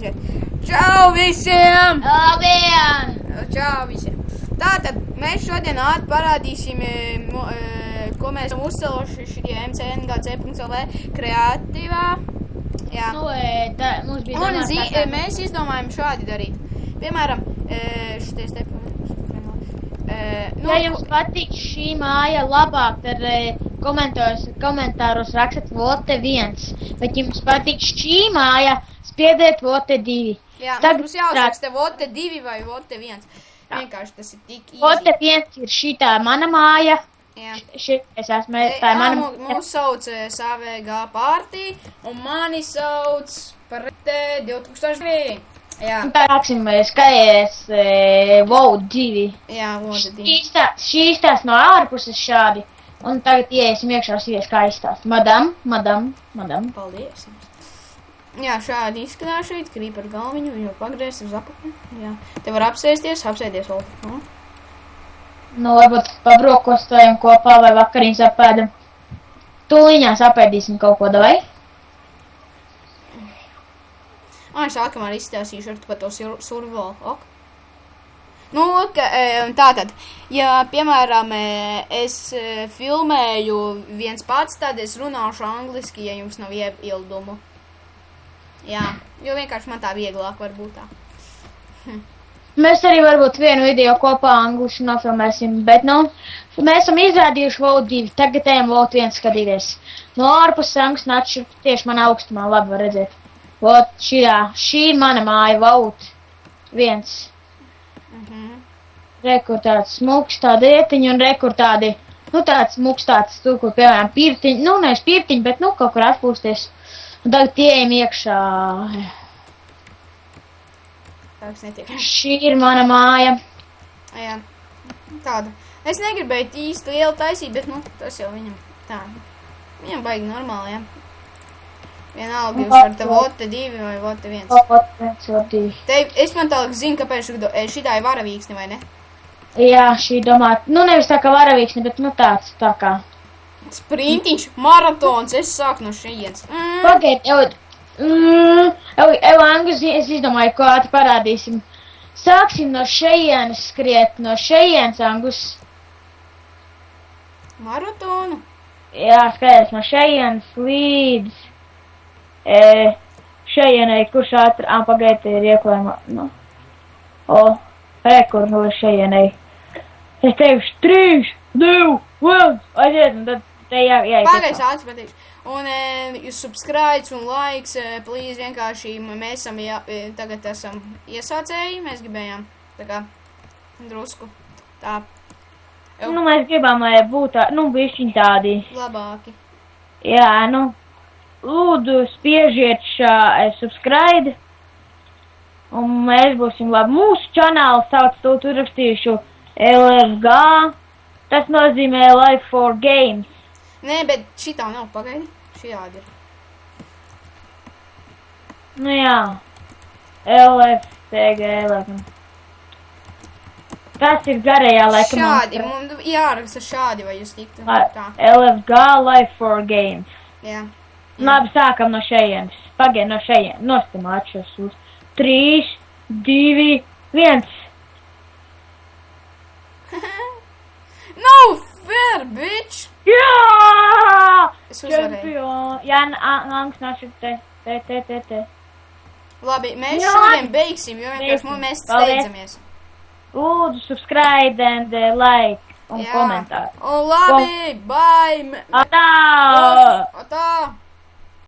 skriet. Čau visiem! Labdien! Čau visiem! Tātad mēs šodien parādīsim, ko mēs esam uzceluši šitie mcng.c.lv kreatīvā. Jā. Nu, mums bija Un domāts, mēs izdomājam šādi darīt. Piemēram, šities te... Ja jums patīk šī māja labāk, tad komentāros rakstiet vote 1. Bet jums patīk šī māja, spiediet vote 2. Jā, mums jāuzraksta vote 2 vai vote 1. Vienkārši tas ir tik īsi. Vote 1 ir šitā mana māja. Jā. Es esmu, tā ir mana māja. Mūs sauc SAVG partija, un mani sauc par 2002. Jā. Sāksim skaties vote 2. Jā, vote 2. Šī izstāst no ārpuses šādi. Un tagad iesim iekšā sies kā izstāst. Madam. Paldies jums. Jā, šādi izskatās šeit, krīp ar galviņu, viņu pagriezt uz apakšu. Jā. Te var apsēsties vēl. Nu, varbūt pabrokostojam kopā vai vakariņas apēdam. Tūliņās apēdīsim kaut ko, davai? Sākumā izstāstīšu ar par to survival, ok? Nu, tātad, ja, piemēram, es filmēju viens pats, tad es runāšu angliski, ja jums nav iebildumu. Jā, jo vienkārši man tā vieglāk var būt tā. Mēs arī varbūt vienu video kopā angliski nofilmēsim, bet, nu, mēs esam izrādījuši vote 2, tagad ejam vote 1 skatīties. No ārpuses anglis nāc tieši man augstumā, labi var redzēt. Vot šī ir mana māja, vote 1. Rekur tāds smuks, tāda ietiņa un rekur tādi, nu tāds smuks tāds, tur, kur, piemēram, pirtiņi, nu, nevis pirtiņi, bet, nu, kaut kur atpūsties. Un tagad ieejam iekšā. Tāds netiek. Šī ir mana māja. Jā, tāda. Es negribēju īsti lielu taisīt, bet, nu, tas jau viņam tāda. Viņam baigi normāli, jā. Vienalga, jūs varat vote 2 vai vote 1. Vote 2. Es man tālāk zinu, kāpēc šitā ir varavīksni, vai ne? Jā, šī domāt, nu nevis tā kā varavīksni, bet nu tāds, tā kā. Sprintiņš, maratons, es sāku no šejienes. Pagaid, Anglis, es izdomāju, ko ātri parādīsim. Sāksim no šejienes skriet, no šejienes, Anglis. Maratonu? Jā, skaties, no šejienes līdz šejienei, kurš ātri, pagaid, ir ieklājumā, nu. Rekur no šejienei. Es teikšu 3, 2, 1, aiziet, un tad te jāiet. Pagaid, ātri pateikšu. Un jūs subscribe un likes, please, vienkārši mēs tagad esam iesācēji, mēs gribējām tā kā drusku tā. Nu, mēs gribam, lai būtu, nu, bišķiņ tādi. Labāki. Jā, nu, lūdzu, spiežiet subscribe, un mēs būsim labi. Mūsu kanālu sauc, tur rakstīšu LFG, tas nozīmē Life for Games. Nē, bet šitā nav, pagaidi, šajādi ir. Nu jā, LFTG, laikam. Tas ir garajā, laikam. Šādi, mums jāraksta šādi, vai jūs tiktu tā. LFG, Life for Games. Jā. Labi, sākam no šejienes. Pagaid, no šejienes. Nostimāt šos uz 3, 2, 1. No fair, bitch! Jā! Es uzvarēju. Jā, Anglis nāšak te. Labi, mēs šodien beigsim, jo vienkārši mēs steidzamies. Lūdzu, subscribe and like un komentāru. Un labi, bye! Atā! Atā!